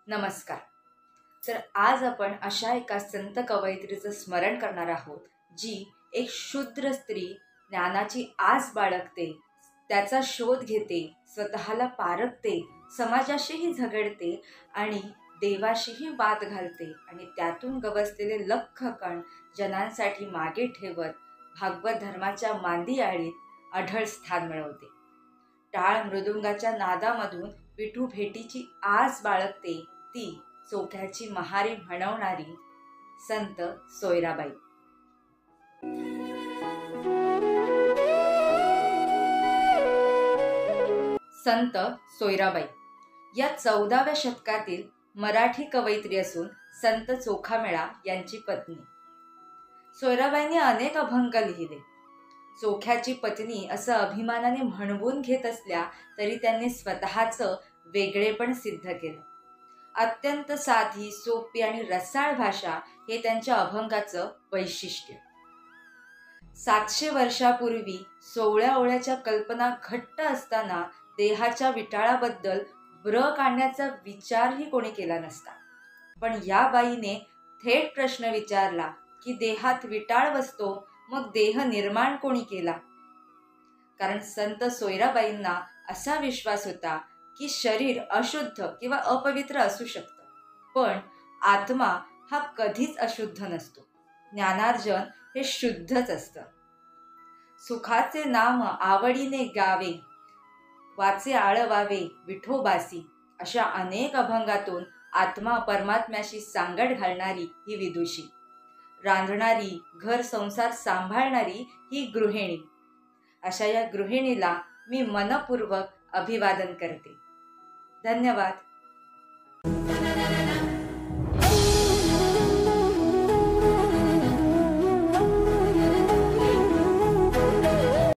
नमस्कार. तर आज आपण अशा एका संत कवयित्रीचं स्मरण करणार आहोत, जी एक शूद्र स्त्री ज्ञानाची आस बाळगते, त्याचा शोध घेते, स्वतःला पारखते, समाजाशीही झगडते आणि देवाशीही वाद घालते आणि त्यातून गवसलेले लख कण जनांसाठी मागे ठेवत भागवत धर्माच्या मांदियाळीत अढळ स्थान मिळवते. टाळ मृदुंगाच्या नादामधून विठू भेटीची आस बाळगते ती चोख्याची महारी म्हणवणारी संत सोयराबाई. संत सोयराबाई या 14व्या शतकातील मराठी कवयित्री असून संत चोखामेळा यांची पत्नी. सोयराबाईंनी अनेक अभंग लिहिले. चोख्याची पत्नी असं अभिमानाने म्हणवून घेत असल्या तरी त्यांनी स्वतःचं वेगळेपण सिद्ध केलं. अत्यंत साधी, सोपी आणि रसाळ भाषा हे त्यांच्या अभंगाचं वैशिष्ट्य. 700 वर्षापूर्वी 16 ओळ्याच्या कल्पना घट्ट असताना देहाच्या विटाळाबद्दल ब्र काढण्याचा विचारही कोणी केला नसता. पण या बाईने थेट प्रश्न विचारला की देहात विटाळ बसतो, मग देह निर्माण कोणी केला? कारण संत सोयराबाईंना असा विश्वास होता की शरीर अशुद्ध किंवा अपवित्र असू शकतं, पण आत्मा हा कधीच अशुद्ध नसतो. ज्ञानार्जन हे शुद्धच असतं. सुखाचे नाम आवडीने गावे, वाचे आळवावे विठोबासी, अशा अनेक अभंगातून आत्मा परमात्म्याशी सांगड घालणारी ही विदुषी, रांधणारी, घर संसार सांभाळणारी ही गृहिणी. अशा या गृहिणीला मी मनपूर्वक अभिवादन करते. धन्यवाद.